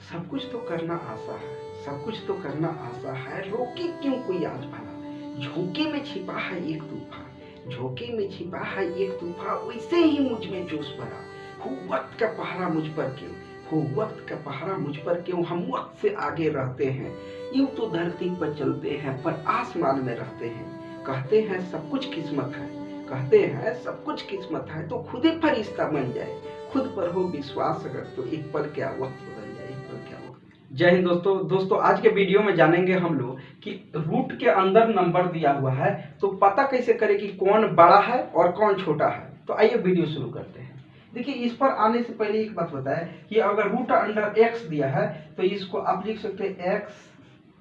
सब कुछ तो करना आसा है, सब कुछ तो करना आसा है, रोके क्यों कोई आज भला। झोंके में छिपा है एक तूफान, झोंके में छिपा है एक तूफान, वैसे ही मुझ में जोश भरा। हो वक्त का पहरा मुझ पर क्यों, हो वक्त का पहरा मुझ पर क्यों, हम वक्त से आगे रहते हैं। यूं तो धरती पर चलते हैं पर आसमान में रहते हैं। कहते हैं सब कुछ किस्मत है, कहते हैं सब कुछ किस्मत है, तो खुद ही फरिश्ता बन जाए। खुद पर हो विश्वास अगर तो एक पल क्या वक्त बदल जाए, एक पल क्या वक्त। जय हिंद दोस्तों आज के वीडियो में जानेंगे हम लोग कि रूट के अंदर नंबर दिया हुआ है तो पता कैसे करें कि कौन बड़ा है और कौन छोटा है। तो आइए वीडियो शुरू करते हैं। देखिए, इस पर आने से पहले एक बात बताएं कि अगर रूट अंडर एक्स दिया है तो इसको आप लिख सकते हैं एक्स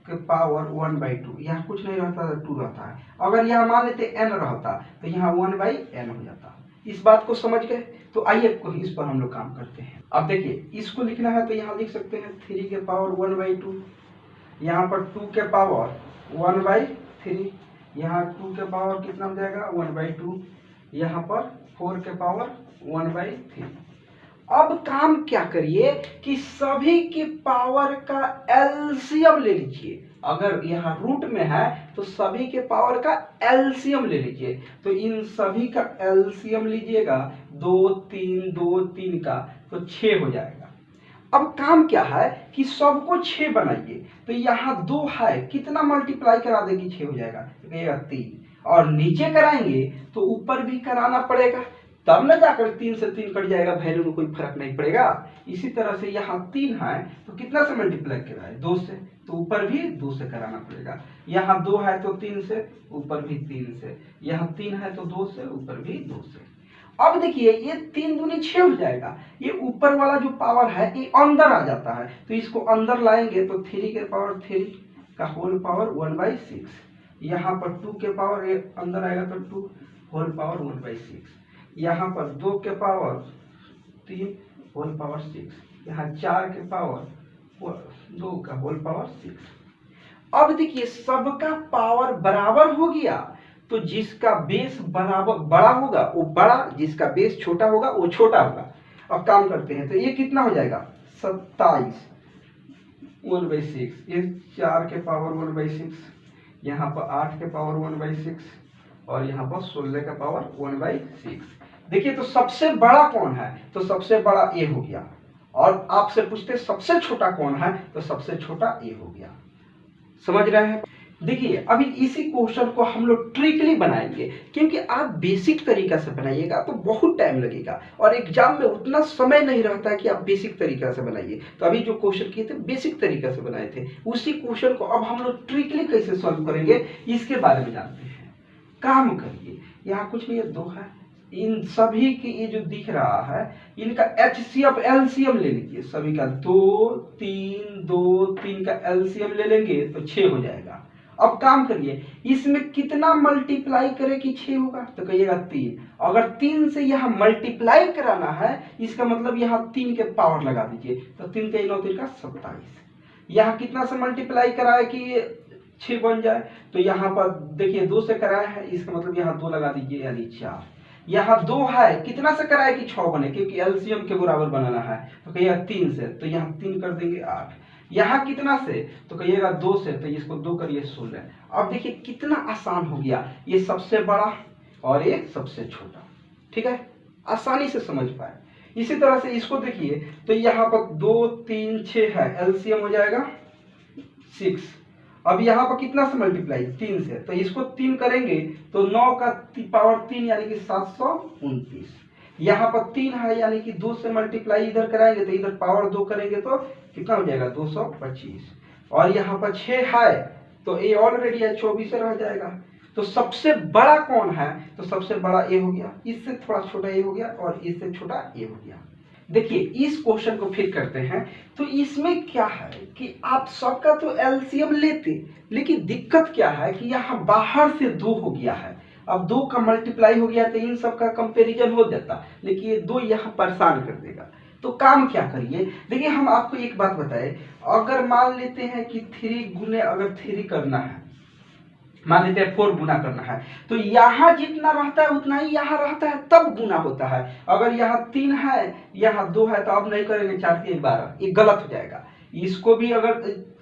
के पावर 1/2। यहाँ कुछ नहीं रहता, 2 रहता है। अगर यहाँ मान लेते n रहता तो यहाँ 1/n हो जाता। इस बात को समझ गए? तो आइए इस पर हम लोग काम करते हैं। अब देखिए, इसको लिखना है तो यहाँ लिख सकते हैं 3 के पावर 1/2, यहाँ पर 2 के पावर 1/3, यहाँ 2 के पावर कितना हो जाएगा 1/2, यहाँ पर 4 के पावर 1/3। अब काम क्या करिए कि सभी के पावर का एलसीएम ले लीजिए। अगर यहाँ रूट में है तो सभी के पावर का एलसीएम ले लीजिए। तो इन सभी का एलसीएम लीजिएगा 2 3 2 3 का, तो 6 हो जाएगा। अब काम क्या है कि सबको 6 बनाइए। तो यहाँ 2 है, कितना मल्टीप्लाई करा देगी 6 हो जाएगा, तो 3। और नीचे कराएंगे तो ऊपर भी कराना पड़ेगा, तब न जाकर 3 से 3 कट जाएगा, वैल्यू में कोई फर्क नहीं पड़ेगा। इसी तरह से यहाँ 3 है तो कितना से मल्टीप्लाई कराए 2 से, तो ऊपर भी 2 से कराना पड़ेगा। यहाँ 2 है तो 3 से, ऊपर भी 3 से। यहाँ 3 है तो 2 से, ऊपर भी 2 से। अब देखिए, ये 3 दूनी 6 हो जाएगा। ये ऊपर वाला जो पावर है ये अंदर आ जाता है, तो इसको अंदर लाएंगे तो 3 के पावर 3 का होल पावर 1/6। यहाँ पर 2 के पावर ये अंदर आएगा तो 2 होल पावर 1/6। यहाँ पर 2 के पावर 3 होल पावर 6। यहाँ 4 के पावर 2 का होल पावर 6। अब देखिए, सबका पावर बराबर हो गया तो जिसका बेस बराबर बड़ा होगा वो बड़ा, जिसका बेस छोटा होगा वो छोटा होगा। अब काम करते हैं तो ये कितना हो जाएगा 27 1/6। ये 4 के पावर 1/6, यहाँ पर 8 के पावर 1/6 और यहाँ पर 16 का पावर 1/6। देखिए, तो सबसे बड़ा कौन है, तो सबसे बड़ा ए हो गया। और आपसे पूछते सबसे छोटा कौन है, तो सबसे छोटा ए हो गया। समझ रहे हैं? देखिए, अभी इसी क्वेश्चन को हम लोग ट्रिकली बनाएंगे, क्योंकि आप बेसिक तरीका से बनाइएगा तो बहुत टाइम लगेगा और एग्जाम में उतना समय नहीं रहता है कि आप बेसिक तरीका से बनाइए। तो अभी जो क्वेश्चन किए थे बेसिक तरीका से बनाए थे, उसी क्वेश्चन को अब हम लोग ट्रिकली कैसे सॉल्व करेंगे इसके बारे में जानते हैं। काम करिए, यहाँ कुछ नहीं है, 2 है। इन सभी की ये जो दिख रहा है इनका एचसीएफ एलसीएम ले लीजिए। सभी का 2 3 2 3 का एलसीएम ले लेंगे तो 6 हो जाएगा। अब काम करिए, इसमें कितना मल्टीप्लाई करे कि 6 होगा, तो कहिएगा 3। अगर 3 से यहाँ मल्टीप्लाई कराना है इसका मतलब यहाँ 3 के पावर लगा दीजिए, तो 3 के 9 3 का 27। यहाँ कितना से मल्टीप्लाई कराए कि 6 बन जाए, तो यहाँ पर देखिए 2 से कराया है, इसका मतलब यहाँ 2 लगा दीजिए यानी 4। यहाँ 2 है, कितना से कराए कि 6 बने, क्योंकि एलसीएम के बराबर बनाना है, तो कहिएगा 3 से, तो यहाँ 3 कर देंगे 8। यहाँ कितना से, तो कहिएगा 2 से, तो इसको 2 करिए 16। अब देखिए कितना आसान हो गया, ये सबसे बड़ा और ये सबसे छोटा। ठीक है, आसानी से समझ पाए। इसी तरह से इसको देखिए, तो यहाँ पर 2 3 6 है, एलसीएम हो जाएगा 6। अब यहाँ पर कितना से मल्टीप्लाई 3 से, तो इसको 3 करेंगे तो 9 का पावर 3 यानी कि 729। यहाँ पर 3 है यानी कि 2 से मल्टीप्लाई इधर कराएंगे तो इधर पावर 2 करेंगे तो कितना हो जाएगा 225। और यहाँ पर 6 है तो ए ऑलरेडी है, 24 रह जाएगा। तो सबसे बड़ा कौन है, तो सबसे बड़ा ए हो गया, इससे थोड़ा छोटा ए हो गया और इससे छोटा ए हो गया। देखिए, इस क्वेश्चन को फिर करते हैं। तो इसमें क्या है कि आप सबका तो एलसीएम लेते, लेकिन दिक्कत क्या है कि यहाँ बाहर से 2 हो गया है। अब 2 का मल्टीप्लाई हो गया तो इन सब का कंपैरिजन हो जाता, लेकिन ये 2 यहाँ परेशान कर देगा। तो काम क्या करिए, देखिए हम आपको एक बात बताए, अगर मान लेते हैं कि 3 गुने अगर 3 करना है, मान लेते हैं 4 गुना करना है, तो यहाँ जितना रहता है उतना ही यहाँ रहता है, तब गुना होता है। अगर यहाँ 3 है यहाँ 2 है तो अब नहीं करेंगे, 4 3 12, ये गलत हो जाएगा। इसको भी अगर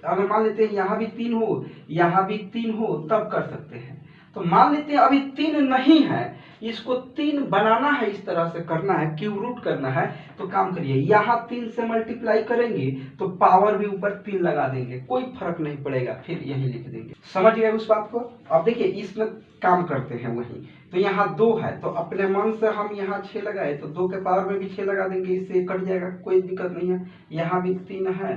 अगर मान लेते हैं यहाँ भी 3 हो, यहाँ भी 3 हो, तब कर सकते हैं। तो मान लेते हैं अभी 3 नहीं है, इसको 3 बनाना है, इस तरह से करना है, क्यूब रूट करना है। तो काम करिए, यहाँ 3 से मल्टीप्लाई करेंगे तो पावर भी ऊपर 3 लगा देंगे, कोई फर्क नहीं पड़ेगा, फिर यही लिख देंगे। समझ गए उस बात को? अब देखिए इसमें काम करते हैं वही। तो यहाँ 2 है, तो अपने मन से हम यहाँ 6 लगाए, तो 2 के पावर में भी 6 लगा देंगे, इससे कट जाएगा, कोई दिक्कत नहीं है। यहाँ भी 3 है,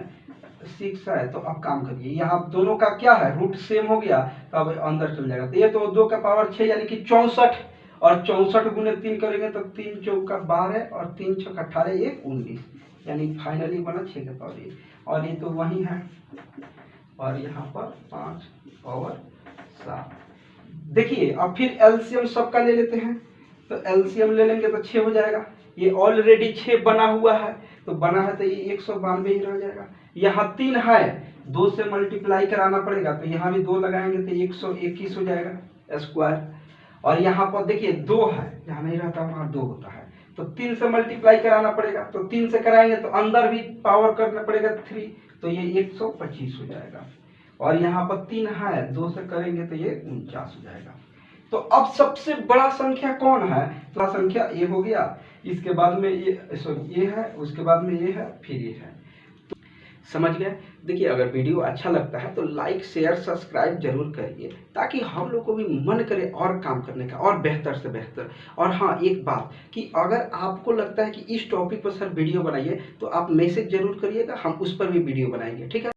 6 है। तो अब काम करिए, यहाँ दोनों का क्या है, रूट सेम हो गया, तो अब अंदर चल जाएगा। तो ये तो 2 का पावर 6 यानी कि 64, और 64 गुने 3 करेंगे तो 3 चौका 12 और 3 छक्का 18, 1 19, यानी फाइनली बना 6 के पावर 1। और ये तो वही है, और यहाँ पर 5 पावर 7। देखिए अब फिर एलसीएम सबका ले लेते हैं। तो एलसीएम ले लेंगे तो 6 हो जाएगा। ये ऑलरेडी 6 बना हुआ है, तो बना है तो ये 192 ही रह जाएगा। यहाँ 3 है, 2 से मल्टीप्लाई कराना पड़ेगा, तो यहाँ भी 2 लगाएंगे तो 121 हो जाएगा स्क्वायर। और यहाँ पर देखिए 2 है, जहाँ नहीं रहता वहाँ 2 होता है, तो 3 से मल्टीप्लाई कराना पड़ेगा, तो 3 से कराएंगे तो अंदर भी पावर करना पड़ेगा 3, तो ये 125 हो जाएगा। और यहाँ पर 3 है, 2 से करेंगे तो ये 49 हो जाएगा। तो अब सबसे बड़ा संख्या कौन है? तो संख्या ये हो गया, इसके बाद में ये है, उसके बाद में ये है, फिर ये है। तो समझ गए? देखिए अगर वीडियो अच्छा लगता है तो लाइक शेयर सब्सक्राइब जरूर करिए, ताकि हम लोग को भी मन करे और काम करने का, और बेहतर से बेहतर। और हाँ एक बात कि अगर आपको लगता है कि इस टॉपिक पर सर वीडियो बनाइए, तो आप मैसेज जरूर करिएगा, हम उस पर भी वीडियो बनाएंगे, ठीक है।